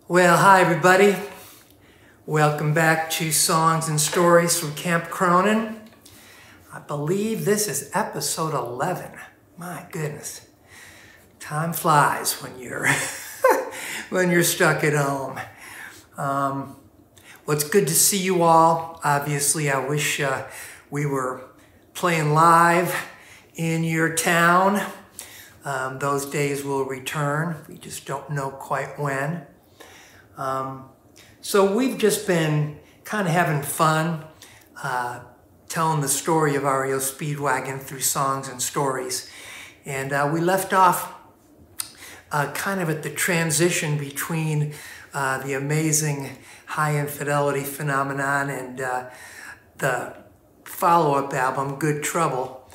Well, hi everybody. Welcome back to Songs and Stories from Camp Cronin. I believe this is episode 11. My goodness. Time flies when you're when you're stuck at home. Well, it's good to see you all. Obviously, I wish we were playing live in your town. Those days will return. We just don't know quite when. So we've just been kind of having fun telling the story of REO Speedwagon through songs and stories. And we left off kind of at the transition between the amazing high infidelity phenomenon and the follow-up album, Good Trouble.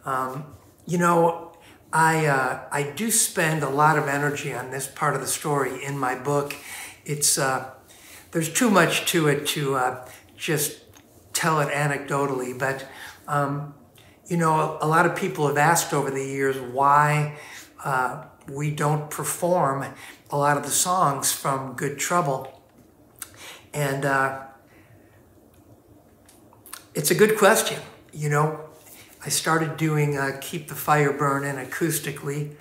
You know, I do spend a lot of energy on this part of the story in my book. It's there's too much to it to just tell it anecdotally, but you know, a lot of people have asked over the years why we don't perform a lot of the songs from Good Trouble, and it's a good question. You know, I started doing Keep the Fire Burning acoustically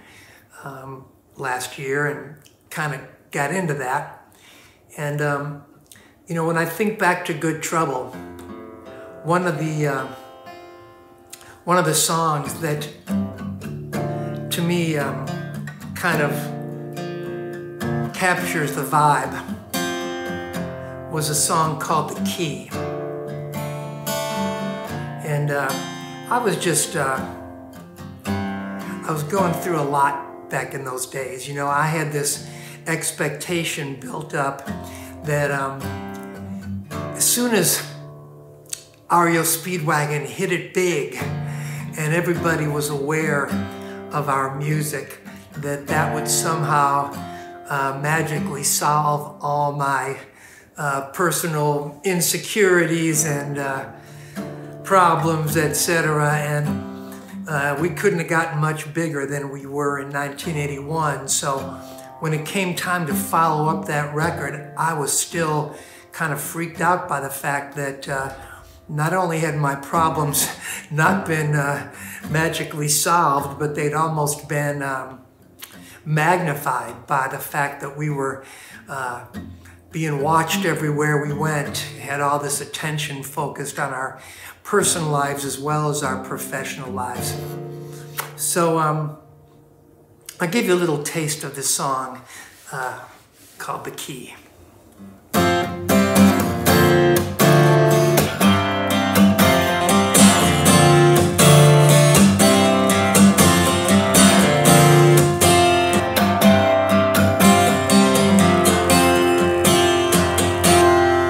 last year and kind of got into that. And, you know, when I think back to Good Trouble, one of the songs that, to me, kind of captures the vibe was a song called The Key. And I was just, I was going through a lot back in those days. You know, I had this expectation built up that as soon as REO Speedwagon hit it big and everybody was aware of our music, that would somehow magically solve all my personal insecurities and problems, etc. And we couldn't have gotten much bigger than we were in 1981. So when it came time to follow up that record, I was still kind of freaked out by the fact that not only had my problems not been magically solved, but they'd almost been magnified by the fact that we were being watched everywhere we went, had all this attention focused on our personal lives as well as our professional lives. So I'll give you a little taste of this song called The Key.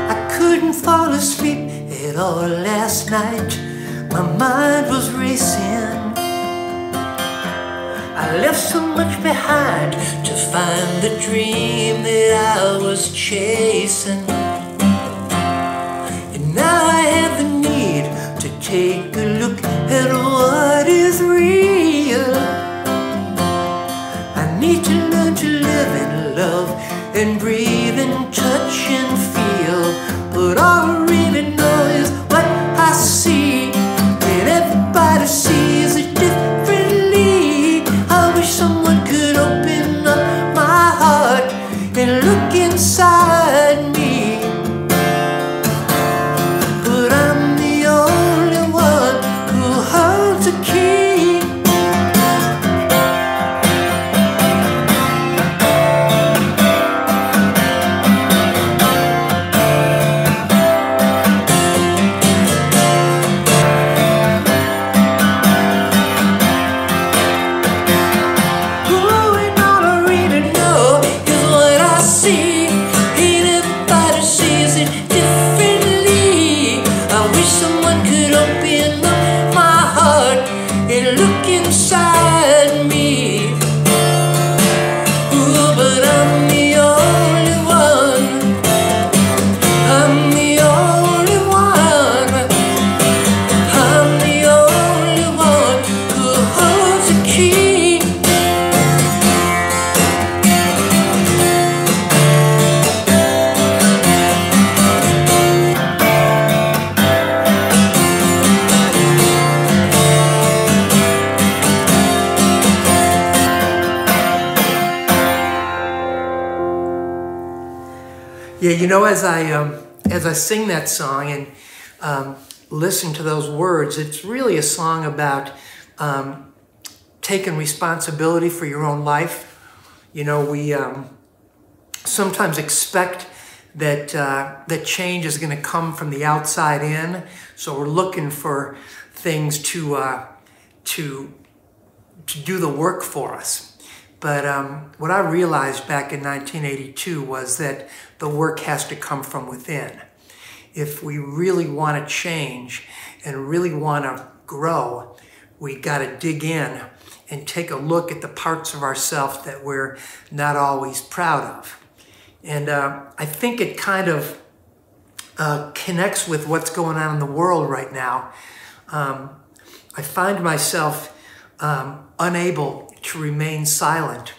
I couldn't fall asleep at all last night. My mind was racing. I left so much behind to find the dream that I was chasing. And now I have the need to take a look at what is real. I need to learn to live and love and breathe and touch and feel. But all I really know is what I see, and everybody sees it differently. I wish someone could open up my heart and look inside me. But I'm the only one who holds a key. Ain't everybody Yeah, you know, as I sing that song and listen to those words, it's really a song about taking responsibility for your own life. You know, we sometimes expect that that change is going to come from the outside in, so we're looking for things to do the work for us. But what I realized back in 1982 was that the work has to come from within. If we really want to change and really want to grow, we got to dig in and take a look at the parts of ourselves that we're not always proud of. And I think it kind of connects with what's going on in the world right now. I find myself unable to remain silent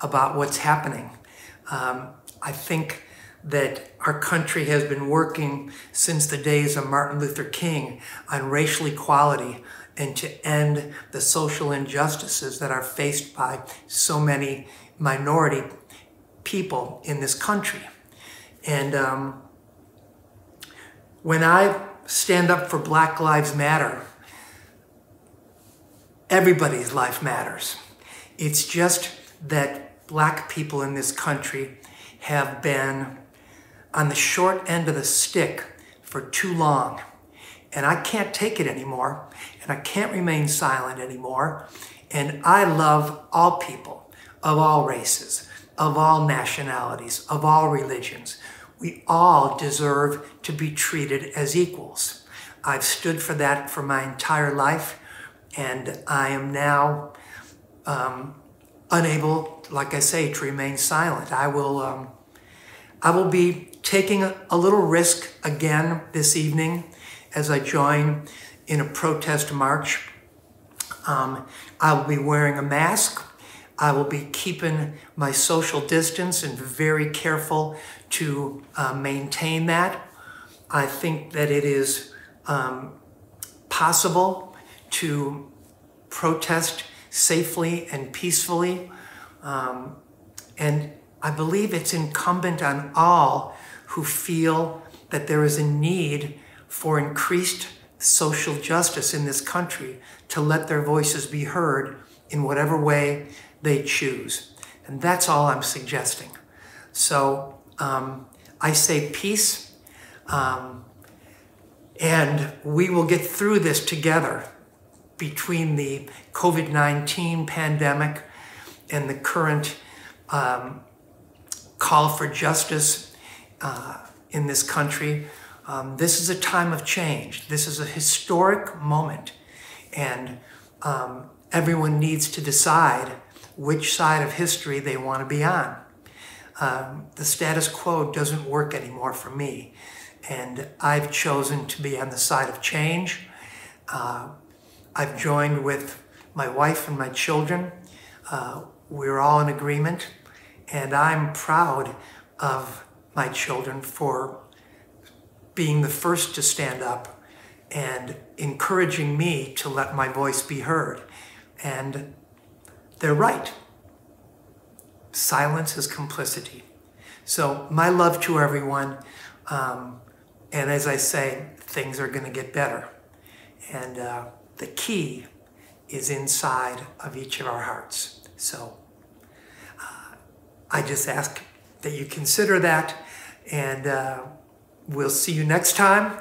about what's happening. I think that our country has been working since the days of Martin Luther King on racial equality and to end the social injustices that are faced by so many minority people in this country. And when I stand up for Black Lives Matter, everybody's life matters. It's just that black people in this country have been on the short end of the stick for too long. And I can't take it anymore, and I can't remain silent anymore. And I love all people, of all races, of all nationalities, of all religions. We all deserve to be treated as equals. I've stood for that for my entire life, and I am now unable, like I say, to remain silent. I will be taking a little risk again this evening as I join in a protest march. I will be wearing a mask. I will be keeping my social distance and very careful to maintain that. I think that it is possible to protest safely and peacefully. And I believe it's incumbent on all who feel that there is a need for increased social justice in this country to let their voices be heard in whatever way they choose. And that's all I'm suggesting. So I say peace, and we will get through this together between the COVID-19 pandemic and the current call for justice in this country. This is a time of change. This is a historic moment, and everyone needs to decide which side of history they want to be on. The status quo doesn't work anymore for me, and I've chosen to be on the side of change. I've joined with my wife and my children. We're all in agreement, and I'm proud of my children for being the first to stand up and encouraging me to let my voice be heard. And they're right. Silence is complicity. So my love to everyone. And as I say, things are going to get better. And the key is inside of each of our hearts. So I just ask that you consider that, and we'll see you next time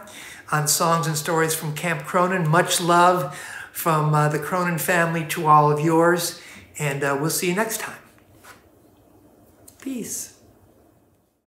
on Songs and Stories from Camp Cronin. Much love from the Cronin family to all of yours, and we'll see you next time. Peace.